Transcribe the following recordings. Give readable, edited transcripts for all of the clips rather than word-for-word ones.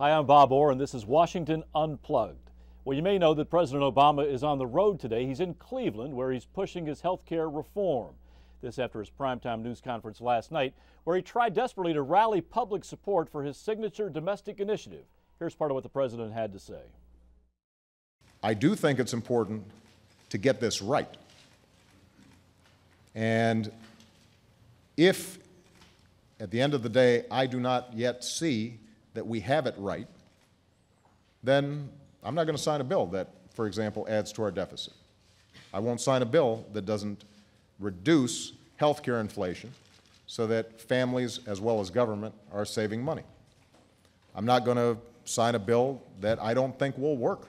Hi, I'm Bob Orr, and this is Washington Unplugged. Well, you may know that President Obama is on the road today. He's in Cleveland, where he's pushing his health care reform. This after his primetime news conference last night, where he tried desperately to rally public support for his signature domestic initiative. Here's part of what the president had to say. I do think it's important to get this right. And if, at the end of the day, I do not yet see that we have it right, then I'm not going to sign a bill that, for example, adds to our deficit. I won't sign a bill that doesn't reduce health care inflation so that families as well as government are saving money. I'm not going to sign a bill that I don't think will work.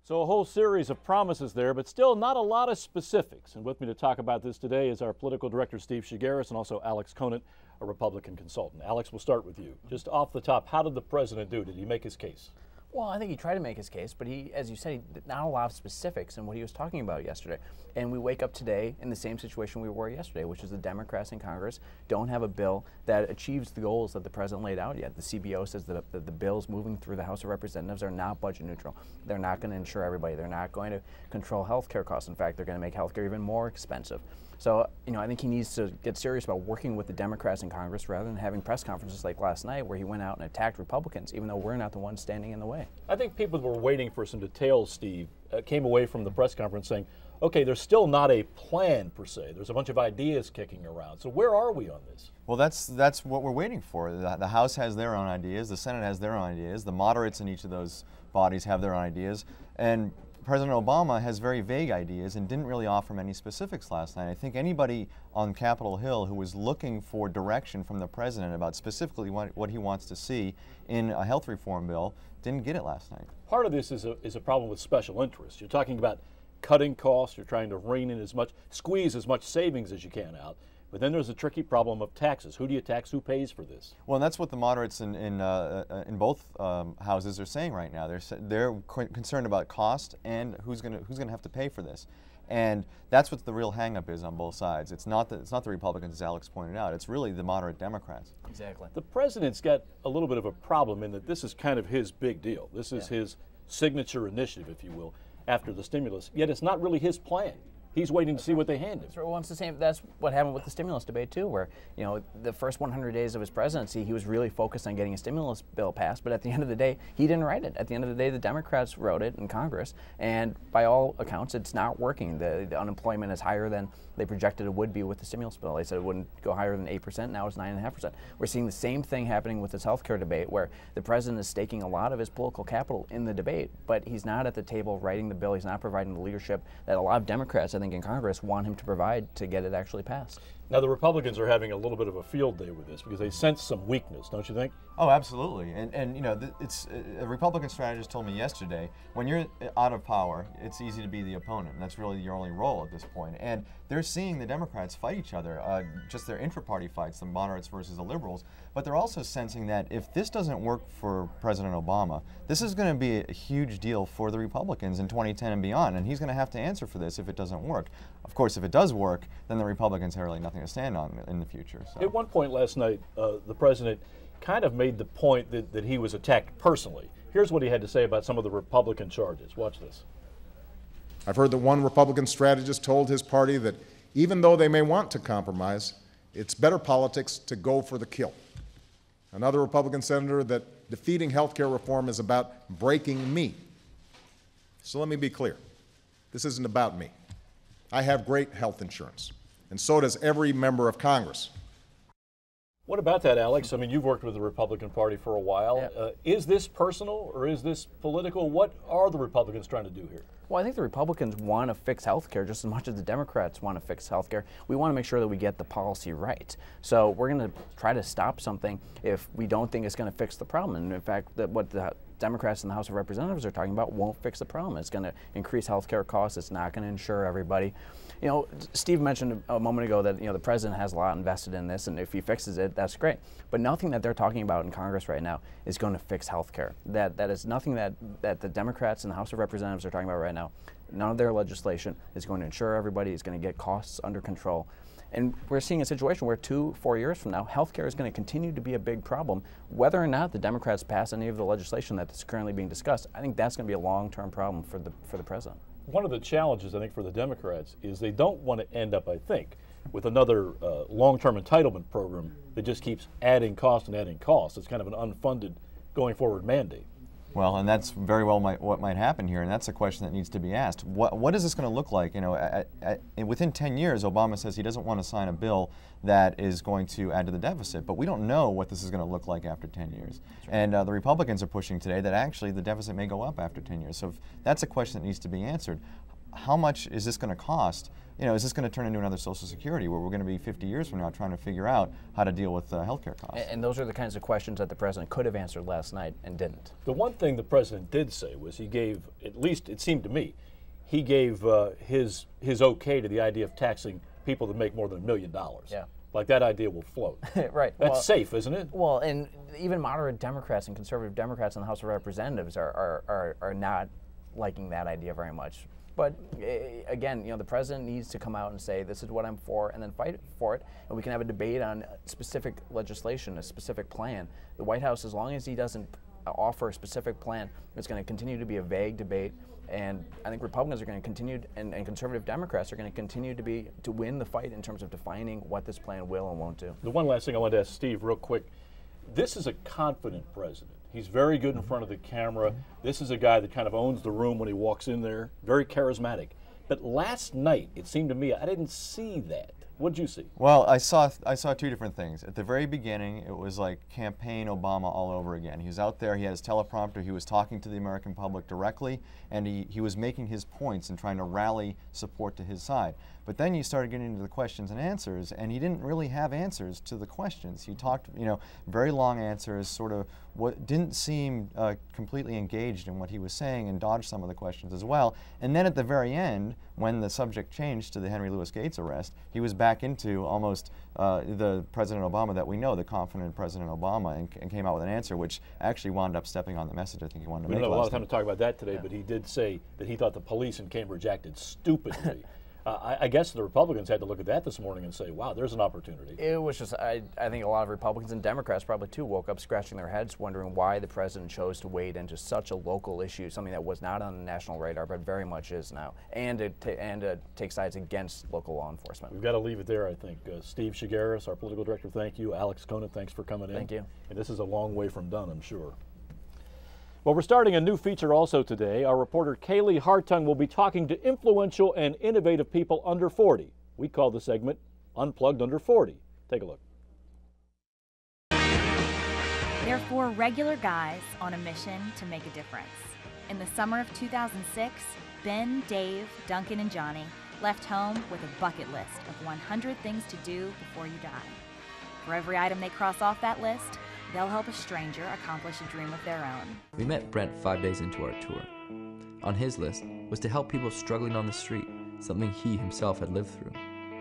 So a whole series of promises there, but still not a lot of specifics. And with me to talk about this today is our political director, Steve Shigaris, and also Alex Conant, a Republican consultant. Alex, we'll start with you. Just off the top, how did the president do? Did he make his case? Well, I think he tried to make his case, but he, as you said, he did not a lot of specifics in what he was talking about yesterday. And we wake up today in the same situation we were yesterday, which is the Democrats in Congress don't have a bill that achieves the goals that the president laid out yet. The CBO says that the bills moving through the House of Representatives are not budget neutral. They're not going to insure everybody. They're not going to control health care costs. In fact, they're going to make health care even more expensive. So, I think he needs to get serious about working with the Democrats in Congress rather than having press conferences like last night where he went out and attacked Republicans, even though we're not the ones standing in the way. I think people were waiting for some details, Steve, came away from the press conference saying, okay, there's still not a plan per se. There's a bunch of ideas kicking around. So where are we on this? Well, that's what we're waiting for. The House has their own ideas. The Senate has their own ideas. The moderates in each of those bodies have their own ideas. And President Obama has very vague ideas and didn't really offer many specifics last night. I think anybody on Capitol Hill who was looking for direction from the president about specifically what he wants to see in a health reform bill didn't get it last night. Part of this is a problem with special interests. You're talking about cutting costs. You're trying to rein in squeeze as much savings as you can out. But then there's a tricky problem of taxes. Who do you tax? Who pays for this? Well, and that's what the moderates in both houses are saying right now. They're concerned about cost and who's going to have to pay for this, and that's what the real hang-up is on both sides. It's not the Republicans, as Alex pointed out. It's really the moderate Democrats. Exactly. The president's got a little bit of a problem in that this is kind of his big deal. This is his signature initiative, if you will, after the stimulus. Yet it's not really his plan. He's waiting to see what they hand him. That's what happened with the stimulus debate too, where the first 100 days of his presidency, he was really focused on getting a stimulus bill passed. But at the end of the day, he didn't write it. At the end of the day, the Democrats wrote it in Congress, and by all accounts, it's not working. The unemployment is higher than they projected it would be with the stimulus bill. They said it wouldn't go higher than 8%. Now it's 9.5%. We're seeing the same thing happening with this health care debate, where the president is staking a lot of his political capital in the debate, but he's not at the table writing the bill. He's not providing the leadership that a lot of Democrats, I think, in Congress want him to provide to get it actually passed. Now, the Republicans are having a little bit of a field day with this because they sense some weakness, don't you think? Oh, absolutely. And it's a Republican strategist told me yesterday, when you're out of power, it's easy to be the opponent. And that's really your only role at this point. And they're seeing the Democrats fight each other, just their intra-party fights, the moderates versus the liberals. But they're also sensing that if this doesn't work for President Obama, this is going to be a huge deal for the Republicans in 2010 and beyond. And he's going to have to answer for this if it doesn't work. Of course, if it does work, then the Republicans have really nothing to stand on in the future. So. At one point last night, the president kind of made the point that he was attacked personally. Here's what he had to say about some of the Republican charges. Watch this. I've heard that one Republican strategist told his party that even though they may want to compromise, it's better politics to go for the kill. Another Republican senator that defeating health care reform is about breaking me. So let me be clear. This isn't about me. I have great health insurance, and so does every member of Congress. What about that, Alex? I mean, you've worked with the Republican Party for a while. Yeah. Is this personal or is this political? What are the Republicans trying to do here? Well, I think the Republicans want to fix health care just as much as the Democrats want to fix health care. We want to make sure that we get the policy right. So we're going to try to stop something if we don't think it's going to fix the problem. And in fact, what the Democrats in the House of Representatives are talking about won't fix the problem. It's going to increase health care costs. It's not going to insure everybody. Steve mentioned a moment ago that the president has a lot invested in this, and if he fixes it, that's great. But nothing that they're talking about in Congress right now is going to fix health care. That is nothing that the Democrats in the House of Representatives are talking about right now. None of their legislation is going to insure everybody. It's going to get costs under control. And we're seeing a situation where 2-4 years from now, healthcare is going to continue to be a big problem. Whether or not the Democrats pass any of the legislation that's currently being discussed, I think that's going to be a long-term problem for the president. One of the challenges, I think, for the Democrats is they don't want to end up, I think, with another long-term entitlement program that just keeps adding cost and adding cost. It's kind of an unfunded going forward mandate. Well, and that's very well what might happen here, and that's a question that needs to be asked. What is this going to look like? You know, within 10 years, Obama says he doesn't want to sign a bill that is going to add to the deficit, but we don't know what this is going to look like after 10 years. Right. And the Republicans are pushing today that actually the deficit may go up after 10 years. So if that's a question that needs to be answered. How much is this going to cost? You know, is this going to turn into another Social Security where we're going to be 50 years from now trying to figure out how to deal with healthcare costs? And those are the kinds of questions that the president could have answered last night and didn't. The one thing the president did say was he gave, at least it seemed to me, he gave his okay to the idea of taxing people that make more than $1 million. Yeah. Like that idea will float. Right. That's safe, isn't it? Well, and even moderate Democrats and conservative Democrats in the House of Representatives are not liking that idea very much. But again, you know, the president needs to come out and say, this is what I'm for, and then fight for it, and we can have a debate on specific legislation, a specific plan. The White House, as long as he doesn't offer a specific plan, it's going to continue to be a vague debate, and I think Republicans are going to continue, and conservative Democrats are going to continue to win the fight in terms of defining what this plan will and won't do. The one last thing I wanted to ask Steve real quick, this is a confident president. He's very good in front of the camera. This is a guy that kind of owns the room when he walks in there. Very charismatic. But last night, it seemed to me, I didn't see that. What did you see? Well, I saw two different things. At the very beginning, it was like campaign Obama all over again. He was out there, he had his teleprompter, he was talking to the American public directly, and he was making his points and trying to rally support to his side. But then you started getting into the questions and answers, and he didn't really have answers to the questions. He talked, you know, very long answers, sort of what didn't seem completely engaged in what he was saying, and dodged some of the questions as well. And then at the very end, when the subject changed to the Henry Louis Gates arrest, he was back into almost the President Obama that we know, the confident President Obama, and came out with an answer which actually wound up stepping on the message I think he wanted to make. We don't have a lot of time night. to talk about that today, but he did say that he thought the police in Cambridge acted stupidly. I guess the Republicans had to look at that this morning and say, wow, there's an opportunity. It was just, I think a lot of Republicans and Democrats probably too woke up scratching their heads wondering why the president chose to wade into such a local issue, something that was not on the national radar but very much is now, and take sides against local law enforcement. We've got to leave it there, I think. Steve Shigaris, our political director, thank you. Alex Conant, thanks for coming in. Thank you. And this is a long way from done, I'm sure. Well, we're starting a new feature also today. Our reporter Kaylee Hartung will be talking to influential and innovative people under 40. We call the segment Unplugged Under 40. Take a look. They're four regular guys on a mission to make a difference. In the summer of 2006, Ben, Dave, Duncan, and Johnny left home with a bucket list of 100 things to do before you die. For every item they cross off that list, they'll help a stranger accomplish a dream of their own. We met Brent 5 days into our tour. On his list was to help people struggling on the street, something he himself had lived through.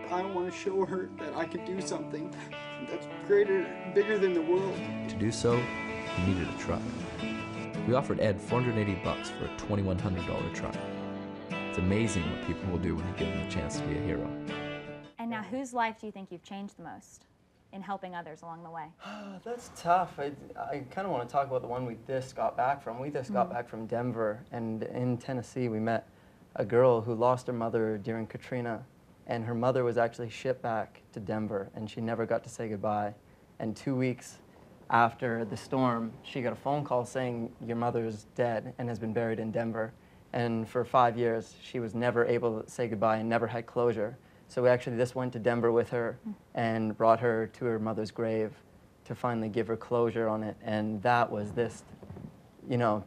I want to show her that I could do something that's greater, bigger than the world. To do so, he needed a truck. We offered Ed $480 for a $2,100 truck. It's amazing what people will do when you give them the chance to be a hero. And now, whose life do you think you've changed the most in helping others along the way? That's tough. I kind of want to talk about the one we just got back from. We just got back from Denver, and in Tennessee we met a girl who lost her mother during Katrina, and her mother was actually shipped back to Denver, and she never got to say goodbye. And 2 weeks after the storm, she got a phone call saying, your mother is dead and has been buried in Denver. And for 5 years, she was never able to say goodbye and never had closure. So we actually just went to Denver with her and brought her to her mother's grave to finally give her closure on it. And that was this, you know,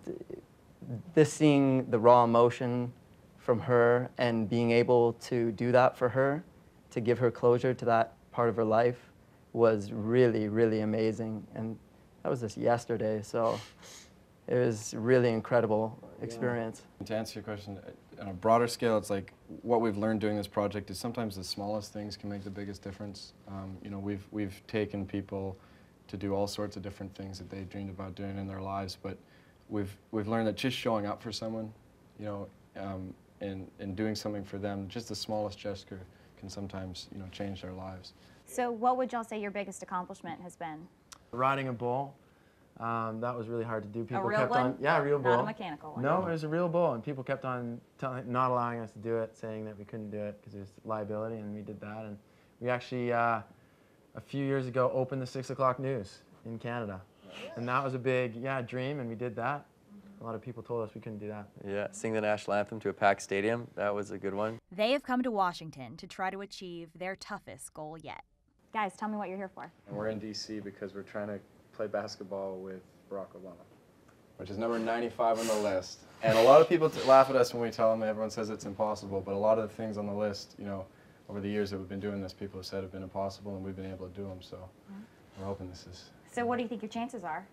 this seeing the raw emotion from her and being able to do that for her, to give her closure to that part of her life, was really, really amazing. And that was just yesterday, so it was a really incredible experience. Yeah. To answer your question, on a broader scale, it's like what we've learned doing this project is sometimes the smallest things can make the biggest difference. You know, we've taken people to do all sorts of different things that they dreamed about doing in their lives, but we've learned that just showing up for someone, you know, and doing something for them, just the smallest gesture can sometimes, you know, change their lives. So what would y'all say your biggest accomplishment has been? Riding a bull. That was really hard to do. People real kept one? on, yeah, a real bull. Not a mechanical one. No, it was a real bull, and people kept on not allowing us to do it, saying that we couldn't do it because it was liability, and we did that. And we actually, a few years ago, opened the 6 o'clock news in Canada, and that was a big, dream, and we did that. A lot of people told us we couldn't do that. Yeah, sing the national anthem to a packed stadium, that was a good one. They have come to Washington to try to achieve their toughest goal yet. Guys, tell me what you're here for. And we're in D.C. because we're trying to play basketball with Barack Obama, which is number 95 on the list. And a lot of people laugh at us when we tell them, everyone says it's impossible, but a lot of the things on the list, you know, over the years that we've been doing this, people have said have been impossible, and we've been able to do them, so we're hoping this is. So what do you think your chances are?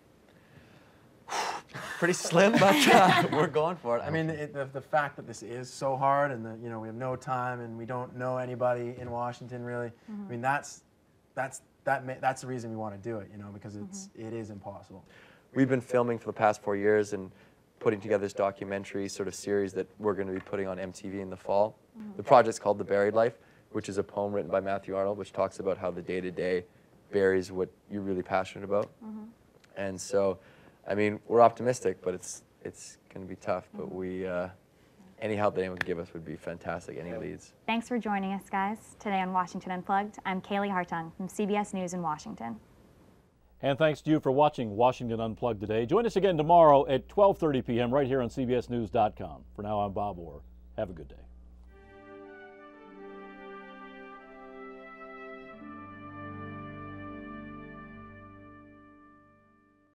Pretty slim, but we're going for it. I mean, the fact that this is so hard, and that, you know, we have no time, and we don't know anybody in Washington really. I mean, that's the reason we want to do it, you know, because it is impossible. We've been filming for the past 4 years and putting together this documentary sort of series that we're going to be putting on MTV in the fall. The project's called The Buried Life, which is a poem written by Matthew Arnold, which talks about how the day-to-day buries what you're really passionate about. And so, I mean, we're optimistic, but it's going to be tough. But we, any help that anyone can give us would be fantastic. Any leads. Thanks for joining us, guys. Today on Washington Unplugged, I'm Kaylee Hartung from CBS News in Washington. And thanks to you for watching Washington Unplugged today. Join us again tomorrow at 12:30 p.m. right here on CBSNews.com. For now, I'm Bob Orr. Have a good day.